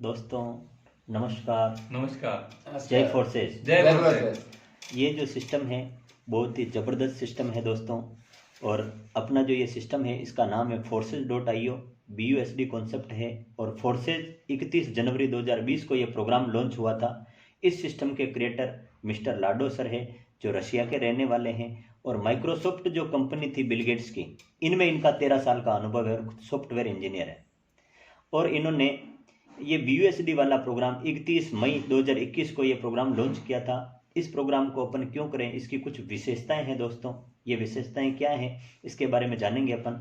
दोस्तों नमस्कार। नमस्कार। जय फोर्सेस। जय फोर्सेस। ये जो सिस्टम है बहुत ही ज़बरदस्त सिस्टम है दोस्तों। और अपना जो ये सिस्टम है इसका नाम है forces.io। BUSD कॉन्सेप्ट है और फोर्सेज 31 जनवरी 2020 को ये प्रोग्राम लॉन्च हुआ था। इस सिस्टम के क्रिएटर मिस्टर लाडो सर है जो रशिया के रहने वाले हैं। और माइक्रोसॉफ्ट जो कंपनी थी बिल गेट्स की, इनमें इनका 13 साल का अनुभव है और सॉफ्टवेयर इंजीनियर है। और इन्होंने ये BUSD वाला प्रोग्राम 31 मई 2021 को ये प्रोग्राम लॉन्च किया था। इस प्रोग्राम को अपन क्यों करें, इसकी कुछ विशेषताएं हैं दोस्तों। ये विशेषताएं क्या हैं इसके बारे में जानेंगे अपन।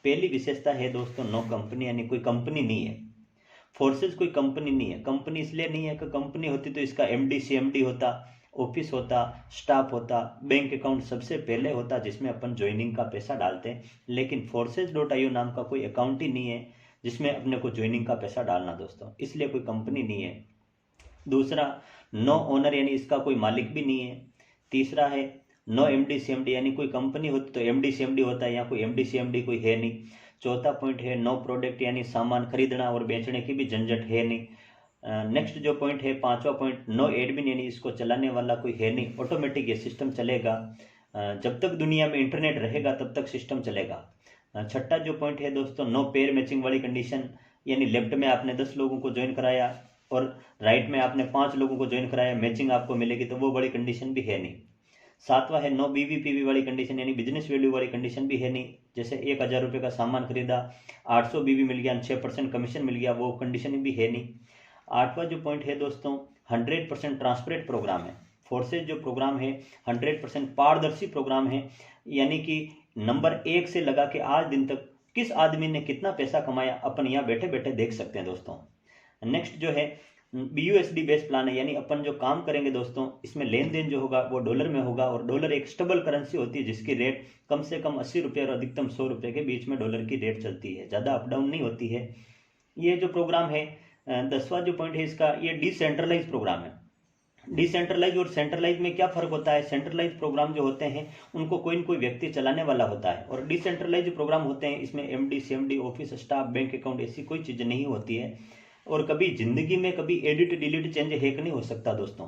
पहली विशेषता है दोस्तों नो कंपनी, यानी कोई कंपनी नहीं है। फोर्सेज कोई कंपनी नहीं है। कंपनी इसलिए नहीं है कि कंपनी होती तो इसका MD CMD होता, ऑफिस होता, स्टाफ होता, बैंक अकाउंट सबसे पहले होता जिसमें अपन ज्वाइनिंग का पैसा डालते हैं। लेकिन forces.io नाम का कोई अकाउंट ही नहीं है जिसमें अपने को ज्वाइनिंग का पैसा डालना दोस्तों, इसलिए कोई कंपनी नहीं है। दूसरा, नो ओनर, यानी इसका कोई मालिक भी नहीं है। तीसरा है नो MD CMD, यानी कोई कंपनी होती तो MD CMD होता है, यहाँ कोई MD CMD कोई है नहीं। चौथा पॉइंट है नो प्रोडक्ट, यानी सामान खरीदना और बेचने की भी झंझट है नहीं। नेक्स्ट जो पॉइंट है, पांचवा पॉइंट, नो एडमिन, यानी इसको चलाने वाला कोई है नहीं, ऑटोमेटिक ये सिस्टम चलेगा। जब तक दुनिया में इंटरनेट रहेगा तब तक सिस्टम चलेगा। छठा जो पॉइंट है दोस्तों, नो पेयर मैचिंग वाली कंडीशन, यानी लेफ्ट में आपने 10 लोगों को ज्वाइन कराया और राइट में आपने 5 लोगों को ज्वाइन कराया, मैचिंग आपको मिलेगी, तो वो बड़ी कंडीशन भी है नहीं। सातवां है नो BVPV वाली कंडीशन, यानी बिजनेस वैल्यू वाली कंडीशन भी है नहीं। जैसे 1000 रुपये का सामान खरीदा, 800 BV मिल गया, 6% कमीशन मिल गया, वो कंडीशन भी है नहीं। आठवां जो पॉइंट है दोस्तों, 100% ट्रांसपेरेंट प्रोग्राम है। फोर्सेज जो प्रोग्राम है 100% पारदर्शी प्रोग्राम है, यानी कि नंबर 1 से लगा के आज दिन तक किस आदमी ने कितना पैसा कमाया अपन यहाँ बैठे बैठे देख सकते हैं दोस्तों। नेक्स्ट जो है BUSD बेस्ड प्लान है, यानी अपन जो काम करेंगे दोस्तों इसमें लेन देन जो होगा वो डॉलर में होगा। और डॉलर एक स्टेबल करेंसी होती है जिसकी रेट कम से कम 80 रुपये और अधिकतम 100 रुपये के बीच में डॉलर की रेट चलती है, ज़्यादा अप डाउन नहीं होती है। ये जो प्रोग्राम है, 10वां जो पॉइंट है इसका, ये डिसेंट्रलाइज प्रोग्राम है। डिसेंट्रलाइज और सेंट्रलाइज में क्या फर्क होता है? सेंट्रलाइज प्रोग्राम जो होते हैं उनको कोई न कोई व्यक्ति चलाने वाला होता है, और डिसेंट्रलाइज प्रोग्राम होते हैं इसमें MD CMD office staff bank account ऐसी कोई चीज़ नहीं होती है। और कभी जिंदगी में कभी एडिट डिलीट चेंज हैक नहीं हो सकता दोस्तों।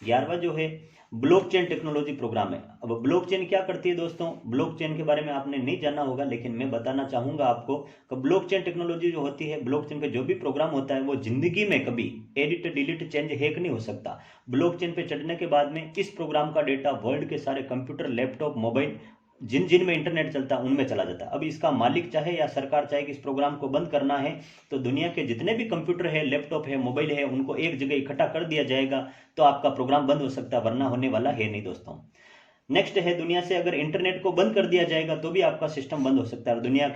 11वां जो है ब्लॉकचेन टेक्नोलॉजी प्रोग्राम है। अब ब्लॉकचेन क्या करती है दोस्तों, ब्लॉकचेन के बारे में आपने नहीं जाना होगा, लेकिन मैं बताना चाहूंगा आपको कि ब्लॉकचेन टेक्नोलॉजी जो होती है, ब्लॉकचेन पे जो भी प्रोग्राम होता है वो जिंदगी में कभी एडिट डिलीट चेंज हैक नहीं हो सकता। ब्लॉकचेन पे चढ़ने के बाद में इस प्रोग्राम का डेटा वर्ल्ड के सारे कंप्यूटर, लैपटॉप, मोबाइल, जिन जिन में इंटरनेट चलता है उनमें चला जाता है। अब इसका मालिक चाहे या सरकार चाहे कि इस प्रोग्राम को बंद करना है, तो दुनिया के जितने भी कंप्यूटर है, लैपटॉप है, मोबाइल है, उनको एक जगह इकट्ठा कर दिया जाएगा, तो आपका प्रोग्राम बंद हो सकता है, वरना होने वाला है नहीं दोस्तों। नेक्स्ट है, दुनिया से अगर इंटरनेट को बंद कर दिया जाएगा तो भी आपका सिस्टम बंद हो सकता है। दुनिया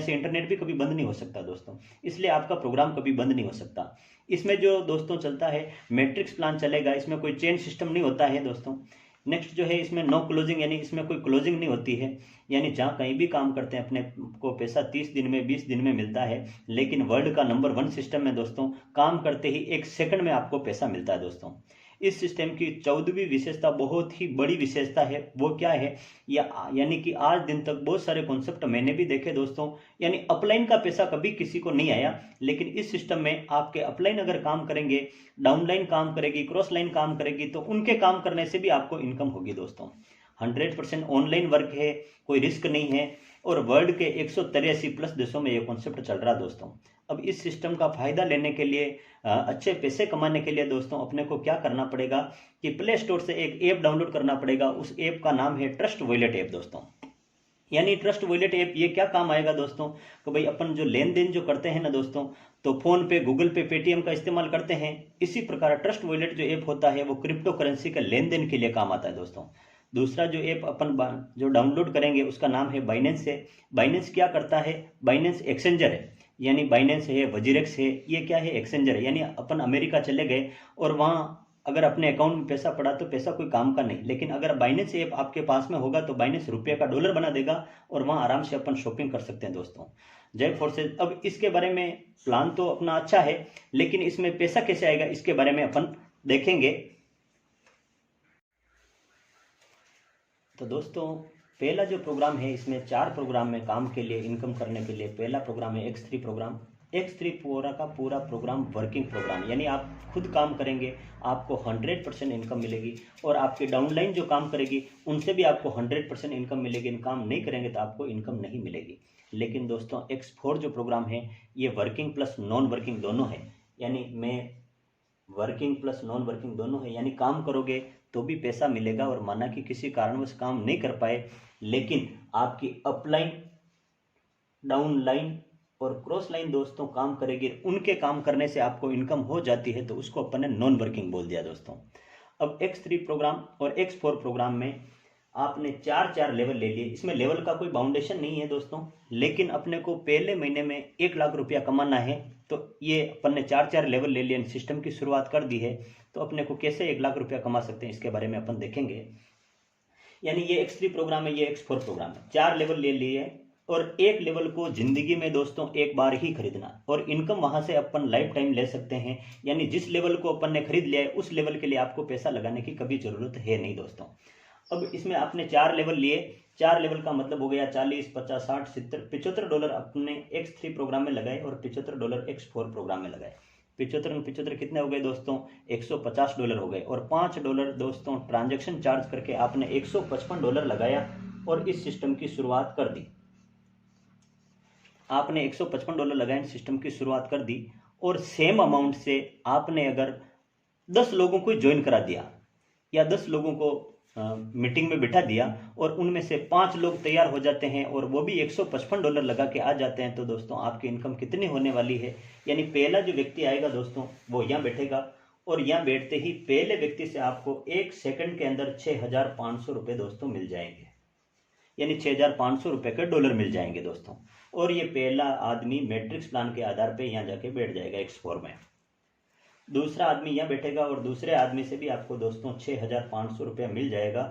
से इंटरनेट भी कभी बंद नहीं हो सकता दोस्तों, इसलिए आपका प्रोग्राम कभी बंद नहीं हो सकता। इसमें जो दोस्तों चलता है मैट्रिक्स प्लान चलेगा, इसमें कोई चेन सिस्टम नहीं होता है दोस्तों। नेक्स्ट जो है इसमें नो क्लोजिंग, यानी इसमें कोई क्लोजिंग नहीं होती है, यानी जहाँ कहीं भी काम करते हैं अपने को पैसा 30 दिन में 20 दिन में मिलता है। लेकिन वर्ल्ड का नंबर 1 सिस्टम है दोस्तों, काम करते ही 1 सेकंड में आपको पैसा मिलता है दोस्तों। इस सिस्टम की 14वीं विशेषता बहुत ही बड़ी विशेषता है, वो क्या है, यानी कि आज दिन तक बहुत सारे कॉन्सेप्ट मैंने भी देखे दोस्तों, यानी अपलाइन का पैसा कभी किसी को नहीं आया। लेकिन इस सिस्टम में आपके अपलाइन अगर काम करेंगे, डाउनलाइन काम करेगी, क्रॉस लाइन काम करेगी, तो उनके काम करने से भी आपको इनकम होगी दोस्तों। 100% ऑनलाइन वर्क है, कोई रिस्क नहीं है, और वर्ल्ड के 183+ देशों में ये कॉन्सेप्ट चल रहा है दोस्तों। अब इस सिस्टम का फायदा लेने के लिए, अच्छे पैसे कमाने के लिए दोस्तों, अपने को क्या करना पड़ेगा कि प्ले स्टोर से एक ऐप डाउनलोड करना पड़ेगा। उस ऐप का नाम है ट्रस्ट वॉलेट ऐप दोस्तों। यानी ट्रस्ट वॉलेट ऐप ये क्या काम आएगा दोस्तों, कि भाई अपन जो लेन देन जो करते हैं ना दोस्तों, तो फोन पे, गूगल पे, पेटीएम का इस्तेमाल करते हैं, इसी प्रकार ट्रस्ट वॉलेट जो ऐप होता है वो क्रिप्टो करेंसी के लेन देन के लिए काम आता है दोस्तों। दूसरा जो ऐप अपन जो डाउनलोड करेंगे उसका नाम है बाइनेंस है। बाइनेंस क्या करता है, बाइनेंस एक्सचेंजर है, यानी बाइनेंस है, वजीरेक्स है, ये क्या है, एक्सचेंजर है। यानी अपन अमेरिका चले गए और वहाँ अगर अपने अकाउंट में पैसा पड़ा तो पैसा कोई काम का नहीं, लेकिन अगर बाइनेंस ऐप आपके पास में होगा तो बाइनेंस रुपये का डॉलर बना देगा और वहाँ आराम से अपन शॉपिंग कर सकते हैं दोस्तों। जय फोर्सेज। अब इसके बारे में प्लान तो अपना अच्छा है, लेकिन इसमें पैसा कैसे आएगा इसके बारे में अपन देखेंगे। तो दोस्तों पहला जो प्रोग्राम है, इसमें 4 प्रोग्राम में काम के लिए, इनकम करने के लिए। पहला प्रोग्राम है X3 प्रोग्राम, X3 पूरा का पूरा प्रोग्राम वर्किंग प्रोग्राम, यानी आप खुद काम करेंगे आपको 100% इनकम मिलेगी, और आपके डाउनलाइन जो काम करेगी उनसे भी आपको 100% इनकम मिलेगी। काम नहीं करेंगे तो आपको इनकम नहीं मिलेगी। लेकिन दोस्तों X4 जो प्रोग्राम है ये वर्किंग प्लस नॉन वर्किंग दोनों है, यानी मैं वर्किंग प्लस नॉन वर्किंग दोनों है, यानी काम करोगे तो भी पैसा मिलेगा, और माना कि किसी कारणवश काम नहीं कर पाए लेकिन आपकी अपलाइन, डाउन लाइन और क्रॉस लाइन दोस्तों काम करेगी, उनके काम करने से आपको इनकम हो जाती है, तो उसको अपन ने नॉन वर्किंग बोल दिया दोस्तों। अब X3 प्रोग्राम और X4 प्रोग्राम में आपने चार लेवल ले लिए। इसमें लेवल का कोई बाउंडेशन नहीं है दोस्तों, लेकिन अपने को पहले महीने में 1 लाख रुपया कमाना है, तो ये अपन ने चार लेवल ले लिए, सिस्टम की शुरुआत कर दी है। तो अपने को कैसे 1 लाख रुपया कमा सकते हैं इसके बारे में अपन देखेंगे। यानी ये X3 प्रोग्राम है, ये X4 प्रोग्राम है, 4 लेवल ले लिए, और एक लेवल को जिंदगी में दोस्तों एक बार ही खरीदना, और इनकम वहां से अपन लाइफ टाइम ले सकते हैं। यानी जिस लेवल को अपन ने खरीद लिया है उस लेवल के लिए आपको पैसा लगाने की कभी जरूरत है नहीं दोस्तों। अब इसमें आपने 4 लेवल लिए, 4 लेवल का मतलब हो गया 40, 50, 60, 70, $75 अपने X3 प्रोग्राम में लगाए और $75 X4 प्रोग्राम में लगाए। 75 कितने हो गए दोस्तों? $150 हो गए, और $5 दोस्तों ट्रांजैक्शन चार्ज करके आपने $155 लगाया और इस सिस्टम की शुरुआत कर दी। आपने $155 लगाए, सिस्टम की शुरुआत कर दी, और सेम अमाउंट से आपने अगर 10 लोगों को ज्वाइन करा दिया या 10 लोगों को मीटिंग में बिठा दिया और उनमें से 5 लोग तैयार हो जाते हैं और वो भी $155 लगा के आ जाते हैं, तो दोस्तों आपकी इनकम कितनी होने वाली है? यानी पहला जो व्यक्ति आएगा दोस्तों वो यहाँ बैठेगा, और यहाँ बैठते ही पहले व्यक्ति से आपको 1 सेकंड के अंदर $6,500 दोस्तों मिल जाएंगे, यानी $6,500 के डॉलर मिल जाएंगे दोस्तों। और ये पहला आदमी मैट्रिक्स प्लान के आधार पे यहाँ जाके बैठ जाएगा X4 में। दूसरा आदमी यहाँ बैठेगा और दूसरे आदमी से भी आपको दोस्तों $6,500 मिल जाएगा,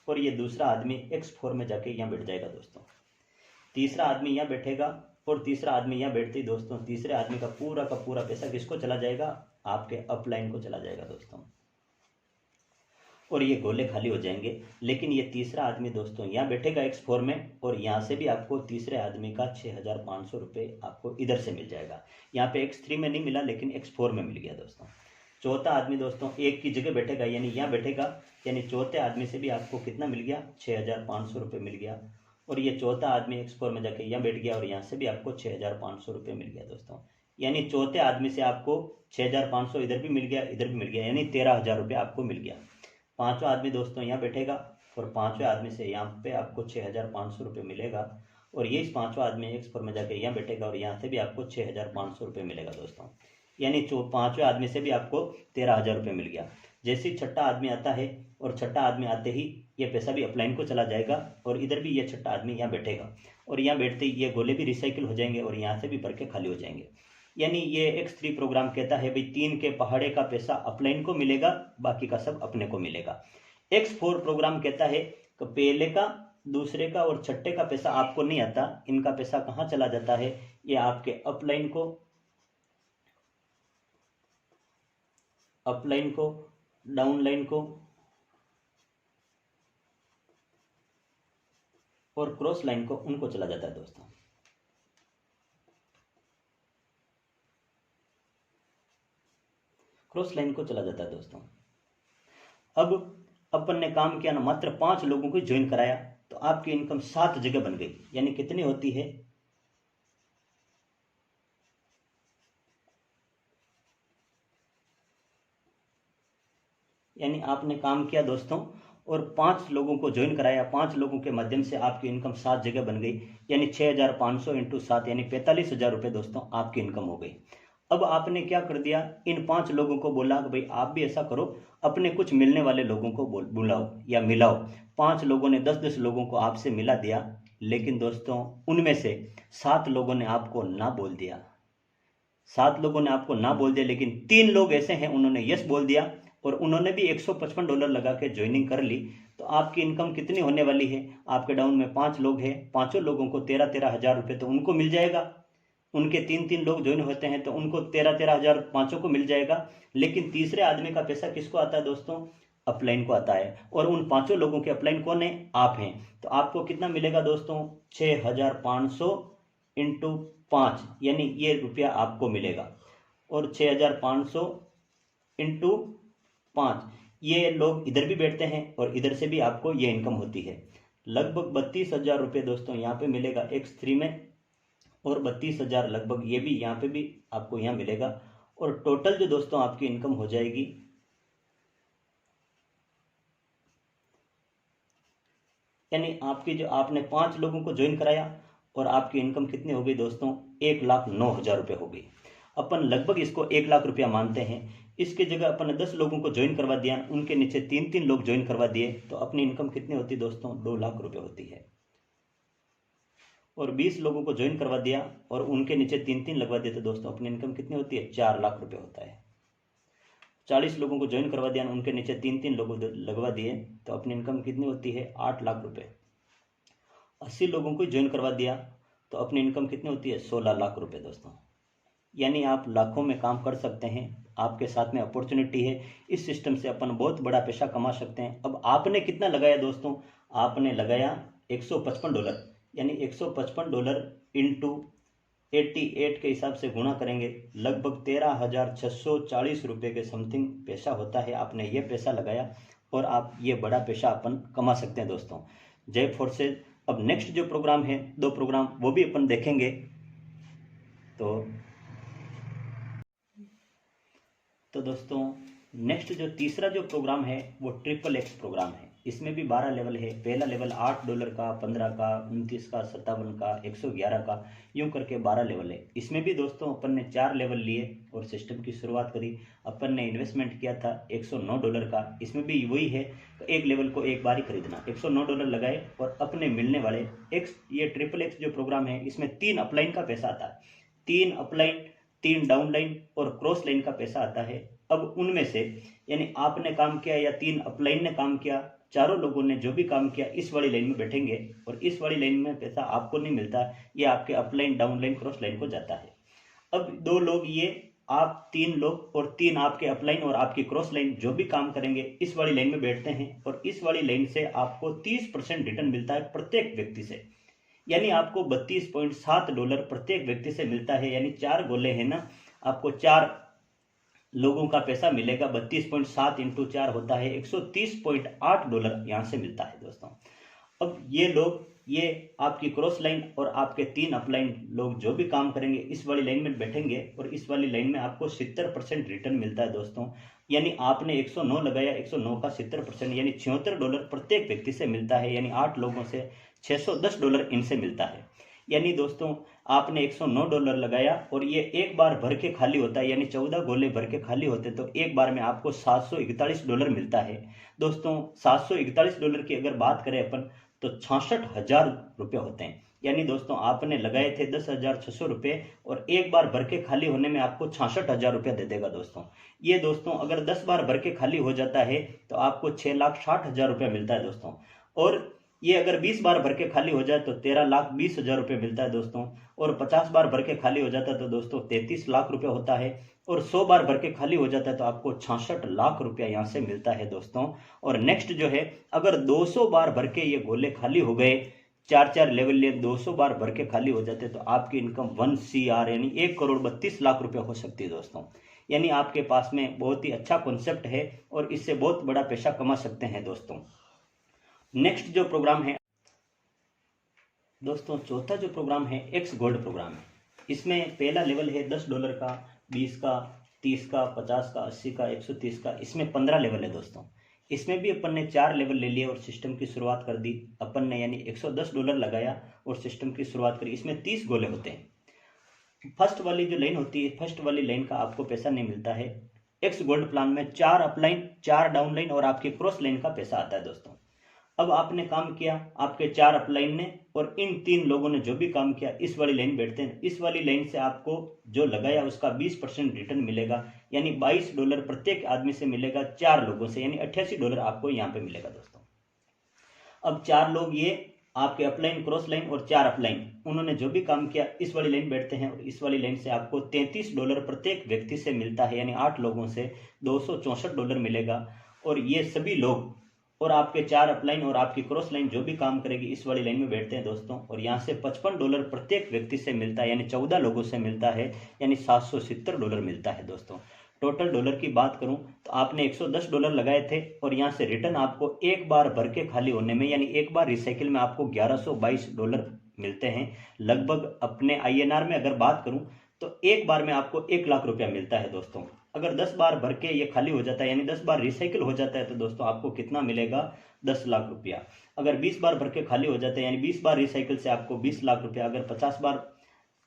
और ये दूसरा आदमी X4 में जाके यहाँ बैठ जाएगा दोस्तों। तीसरा आदमी यहाँ बैठेगा और तीसरा आदमी यहाँ बैठते ही दोस्तों तीसरे आदमी का पूरा पैसा किसको चला जाएगा? आपके अपलाइन को चला जाएगा दोस्तों, और ये गोले खाली हो जाएंगे। लेकिन ये तीसरा आदमी दोस्तों यहाँ बैठेगा X4 में, और यहाँ से भी आपको तीसरे आदमी का $6,500 आपको इधर से मिल जाएगा। यहाँ पे X3 में नहीं मिला लेकिन X4 में मिल गया दोस्तों। चौथा आदमी दोस्तों एक की जगह बैठेगा, यानी यहाँ बैठेगा, यानी चौथे आदमी से भी आपको कितना मिल गया? $6,500 मिल गया, और ये चौथा आदमी X4 में जाके यहाँ बैठ गया और यहाँ से भी आपको $6,500 मिल गया दोस्तों। यानी चौथे आदमी से आपको 6,500 इधर भी मिल गया, इधर भी मिल गया, यानी $13,000 आपको मिल गया। पांचवा आदमी दोस्तों यहाँ बैठेगा और पांचवें आदमी से यहाँ पे आपको $6,500 मिलेगा, और ये इस पांचवा आदमी X4 में जाके यहाँ बैठेगा और यहाँ से भी आपको $6,500 मिलेगा दोस्तों। यानी पांचवें आदमी से भी आपको $13,000 मिल गया। जैसे ही छठा आदमी आता है, और छठा आदमी आते ही ये पैसा भी अपलाइन को चला जाएगा, और इधर भी ये छठा आदमी यहाँ बैठेगा, और यहाँ बैठते ही ये गोले भी रिसाइकिल हो जाएंगे और यहाँ से भी भर के खाली हो जाएंगे। यानी ये X3 प्रोग्राम कहता है भाई 3 के पहाड़े का पैसा अपलाइन को मिलेगा, बाकी का सब अपने को मिलेगा। X4 प्रोग्राम कहता है कि पहले का, दूसरे का और छठे का पैसा आपको नहीं आता, इनका पैसा कहाँ चला जाता है? ये आपके अपलाइन को, डाउनलाइन को और क्रॉस लाइन को, उनको चला जाता है दोस्तों। क्रॉस लाइन को चला जाता है दोस्तों। अब अपन ने काम किया ना, मात्र 5 लोगों को ज्वाइन कराया, तो आपकी इनकम 7 जगह बन गई। यानी कितनी होती है? यानी आपने काम किया दोस्तों और 5 लोगों को ज्वाइन कराया, 5 लोगों के माध्यम से आपकी इनकम 7 जगह बन गई, यानी 6,500 × 7 यानी $45,000 दोस्तों आपकी इनकम हो गई। अब आपने क्या कर दिया? इन 5 लोगों को बोला कि भाई आप भी ऐसा करो, अपने कुछ मिलने वाले लोगों को बुलाओ या मिलाओ। 5 लोगों ने 10-10 लोगों को आपसे मिला दिया, लेकिन दोस्तों उनमें से 7 लोगों ने आपको ना बोल दिया। 7 लोगों ने आपको ना बोल दिया, लेकिन 3 लोग ऐसे हैं उन्होंने यस बोल दिया, और उन्होंने भी $155 लगा के ज्वाइनिंग कर ली। तो आपकी इनकम कितनी होने वाली है? आपके डाउन में 5 लोग हैं, 5 लोगों को 13,000 रुपये तो उनको मिल जाएगा। उनके 3-3 लोग ज्वाइन होते हैं तो उनको 13,000 5 को मिल जाएगा। लेकिन तीसरे आदमी का पैसा किसको आता है दोस्तों? अपलाइन को आता है, और उन 5 लोगों के अपलाइन कौन है? आप हैं। तो आपको कितना मिलेगा दोस्तों? 6,500 × 5 यानी ये रुपया आपको मिलेगा। और 6500 इंटू 5, ये लोग इधर भी बैठते हैं और इधर से भी आपको ये इनकम होती है। लगभग 32,000 रुपये दोस्तों यहाँ पे मिलेगा X3 में, और 32,000 लगभग ये भी यहाँ पे भी आपको यहाँ मिलेगा। और टोटल जो दोस्तों आपकी इनकम हो जाएगी, यानी आपकी जो आपने 5 लोगों को ज्वाइन कराया और आपकी इनकम कितनी हो गई दोस्तों, 1,09,000 रुपये हो गई। अपन लगभग इसको 1 लाख रुपया मानते हैं। इसके जगह अपन ने 10 लोगों को ज्वाइन करवा दिया, उनके नीचे 3-3 लोग ज्वाइन करवा दिए, तो अपनी इनकम कितनी होती है दोस्तों, 2 लाख रुपये होती है। और 20 लोगों को ज्वाइन करवा दिया और उनके नीचे 3-3 लगवा दिए, तो दोस्तों अपनी इनकम कितनी होती है, 4 लाख रुपये होता है। 40 लोगों को ज्वाइन करवा दिया, उनके नीचे 3-3 लोगों लगवा दिए, तो अपनी इनकम कितनी होती है, 8 लाख रुपये। 80 लोगों को ज्वाइन करवा दिया तो अपनी इनकम कितनी होती है, 16 लाख रुपये दोस्तों। यानी आप लाखों में काम कर सकते हैं, आपके साथ में अपॉर्चुनिटी है। इस सिस्टम से अपन बहुत बड़ा पैसा कमा सकते हैं। अब आपने कितना लगाया दोस्तों, आपने लगाया $155, यानी $155 इंटू 88 के हिसाब से गुणा करेंगे, लगभग 13,640 रुपये के समथिंग पैसा होता है। आपने ये पैसा लगाया और आप ये बड़ा पैसा अपन कमा सकते हैं दोस्तों। जय फोर्सेज। अब नेक्स्ट जो प्रोग्राम है, 2 प्रोग्राम वो भी अपन देखेंगे। तो दोस्तों नेक्स्ट जो तीसरा जो प्रोग्राम है वो XXX प्रोग्राम है। इसमें भी 12 लेवल है। पहला लेवल $8 का, 15 का, 29 का, 57 का, 111 का, यूं करके 12 लेवल है। इसमें भी दोस्तों अपन ने 4 लेवल लिए और सिस्टम की शुरुआत करी। अपन ने इन्वेस्टमेंट किया था $109 का। इसमें भी वही है, एक लेवल को एक बार ही खरीदना। $109 लगाए और अपने मिलने वाले ये XXX जो प्रोग्राम है, इसमें 3 अपलाइन का पैसा आता है। 3 अपलाइन, 3 डाउनलाइन और क्रॉस लाइन का पैसा आता है। अब उनमें से यानी आपने काम किया या 3 अपलाइन ने काम किया, चारों लोगों ने जो भी काम किया इस वाली लाइन में बैठेंगे और इस वाली लाइन में पैसा आपको नहीं मिलता, ये आपके अपलाइन, डाउनलाइन, क्रॉस लाइन को जाता है। अब 2 लोग ये आप 3 लोग और 3 आपके अपलाइन और आपकी क्रॉस लाइन जो भी काम करेंगे इस वाली लाइन में बैठते हैं और इस वाली लाइन से आपको 30% रिटर्न मिलता है प्रत्येक व्यक्ति से। यानी आपको $32.7 प्रत्येक व्यक्ति से मिलता है। यानी 4 गोले हैं ना, आपको 4 लोगों का पैसा मिलेगा। 32.7 इंटू 4 होता है $130.8 यहाँ से मिलता है दोस्तों। अब ये लोग, ये आपकी क्रॉस लाइन और आपके 3 अपलाइन लोग जो भी काम करेंगे इस वाली लाइन में बैठेंगे और इस वाली लाइन में आपको 70% रिटर्न मिलता है दोस्तों। यानी आपने 109 लगाया, 109 का 70% यानी $76 प्रत्येक व्यक्ति से मिलता है। यानी 8 लोगों से $610 इनसे मिलता है। यानी दोस्तों आपने $109 लगाया और ये एक बार भर के खाली होता है, यानी 14 गोले भर के खाली होते तो एक बार में आपको $741 मिलता है दोस्तों। $741 की अगर बात करें अपन तो 66,000 रुपये होते हैं। यानी दोस्तों आपने लगाए थे 10,600 रुपये और एक बार भर के खाली होने में आपको 66,000 रुपया दे देगा दोस्तों। ये दोस्तों अगर 10 बार भर के खाली हो जाता है तो आपको 6,60,000 रुपया मिलता है दोस्तों। और ये अगर 20 बार भर के खाली हो जाए तो 13,20,000 रुपये मिलता है दोस्तों। और 50 बार भर के खाली हो जाता है तो दोस्तों 33 लाख रुपया होता है। और 100 बार भर के खाली हो जाता है तो आपको 66 लाख रुपया यहाँ से मिलता है दोस्तों। और नेक्स्ट जो है, अगर 200 बार भर के ये गोले खाली हो गए, 4-4 लेवल लिए 200 बार भर के खाली हो जाते तो आपकी इनकम 1 CR यानी 1,32,00,000 रुपये हो सकती है दोस्तों। यानी आपके पास में बहुत ही अच्छा कॉन्सेप्ट है और इससे बहुत बड़ा पैसा कमा सकते हैं दोस्तों। नेक्स्ट जो प्रोग्राम है दोस्तों, चौथा जो प्रोग्राम है X गोल्ड प्रोग्राम है। इसमें पहला लेवल है $10 का, 20 का, 30 का, 50 का, 80 का, 130 का। इसमें 15 लेवल है दोस्तों। इसमें भी अपन ने 4 लेवल ले लिए और सिस्टम की शुरुआत कर दी अपन ने, यानी $110 लगाया और सिस्टम की शुरुआत करी। इसमें 30 गोले होते हैं। फर्स्ट वाली जो लाइन होती है, फर्स्ट वाली लाइन का आपको पैसा नहीं मिलता है। X गोल्ड प्लान में 4 अपलाइन, 4 डाउनलाइन और आपकी क्रॉस लाइन का पैसा आता है दोस्तों। अब आपने काम किया, आपके 4 अपलाइन ने और इन 3 लोगों ने जो भी काम किया इस वाली लाइन बैठते हैं। इस वाली लाइन से आपको जो लगाया उसका 20% रिटर्न मिलेगा, यानी $22 प्रत्येक आदमी से मिलेगा 4 लोगों से, यानी $88 आपको यहाँ पे मिलेगा दोस्तों। अब 4 लोग ये आपके अपलाइन, क्रॉस लाइन और 4 अपलाइन, उन्होंने जो भी काम किया इस वाली लाइन बैठते हैं और इस वाली लाइन से आपको $33 प्रत्येक व्यक्ति से मिलता है, यानी 8 लोगों से $264 मिलेगा। और ये सभी लोग और आपके 4 अपलाइन और आपकी क्रॉस लाइन जो भी काम करेगी इस वाली लाइन में बैठते हैं दोस्तों। और यहाँ से $55 प्रत्येक व्यक्ति से मिलता है, यानी 14 लोगों से मिलता है, यानी $770 मिलता है दोस्तों। टोटल डॉलर की बात करूं तो आपने $110 लगाए थे और यहाँ से रिटर्न आपको एक बार भर के खाली होने में, यानी एक बार रिसाइकिल में आपको $1122 मिलते हैं लगभग। अपने INR में अगर बात करूं तो एक बार में आपको 1 लाख रुपया मिलता है दोस्तों। अगर 10 बार भर के ये खाली हो जाता है, यानी 10 बार रिसाइकिल हो जाता है, तो दोस्तों आपको कितना मिलेगा? 10 लाख रुपया। अगर 20 बार भर के खाली हो जाता है, यानी 20 बार रिसाइकिल से आपको 20 लाख रुपया। अगर 50 बार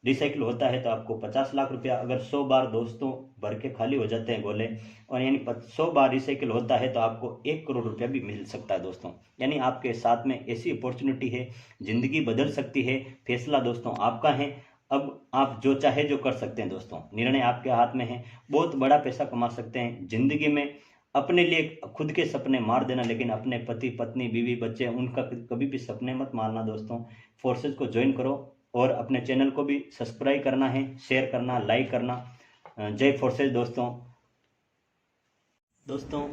रिसाइकिल होता है तो आपको 50 लाख रुपया। अगर 100 बार दोस्तों भर के खाली हो जाते हैं गोले, और यानी 100 बार रिसाइकिल होता है तो आपको 1 करोड़ रुपया भी मिल सकता है दोस्तों। यानी आपके साथ में ऐसी अपॉर्चुनिटी है, जिंदगी बदल सकती है। फैसला दोस्तों आपका है, अब आप जो चाहे जो कर सकते हैं दोस्तों, निर्णय आपके हाथ में है। बहुत बड़ा पैसा कमा सकते हैं जिंदगी में। अपने लिए खुद के सपने मार देना, लेकिन अपने पति पत्नी बीवी बच्चे उनका कभी भी सपने मत मारना दोस्तों। फोर्सेज को ज्वाइन करो और अपने चैनल को भी सब्सक्राइब करना है, शेयर करना, लाइक करना। जय फोर्सेज दोस्तों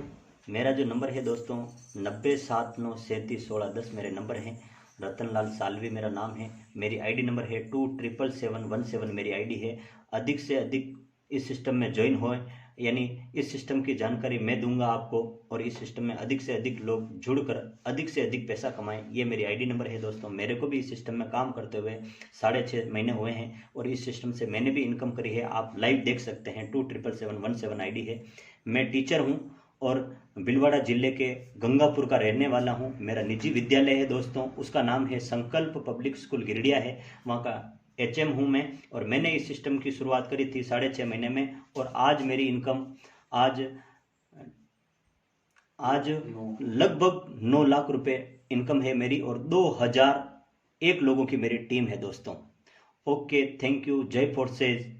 मेरा जो नंबर है दोस्तों 9079371610 मेरे नंबर हैं। रतनलाल सालवी मेरा नाम है। मेरी आईडी नंबर है 277717 मेरी आईडी है। अधिक से अधिक इस सिस्टम में ज्वाइन होए, यानी इस सिस्टम की जानकारी मैं दूंगा आपको, और इस सिस्टम में अधिक से अधिक लोग जुड़कर अधिक से अधिक पैसा कमाएं। ये मेरी आईडी नंबर है दोस्तों। मेरे को भी इस सिस्टम में काम करते हुए 6.5 महीने हुए हैं और इस सिस्टम से मैंने भी इनकम करी है। आप लाइव देख सकते हैं। 277717 आईडी है। मैं टीचर हूँ और भीलवाड़ा जिले के गंगापुर का रहने वाला हूँ। मेरा निजी विद्यालय है दोस्तों, उसका नाम है संकल्प पब्लिक स्कूल गिरडिया है, वहाँ का HM हूँ मैं। और मैंने इस सिस्टम की शुरुआत करी थी 6.5 महीने में, और आज मेरी इनकम आज लगभग 9 लाख रुपए इनकम है मेरी, और 2001 लोगों की मेरी टीम है दोस्तों। Okay, thank you. जय फोर्सेज।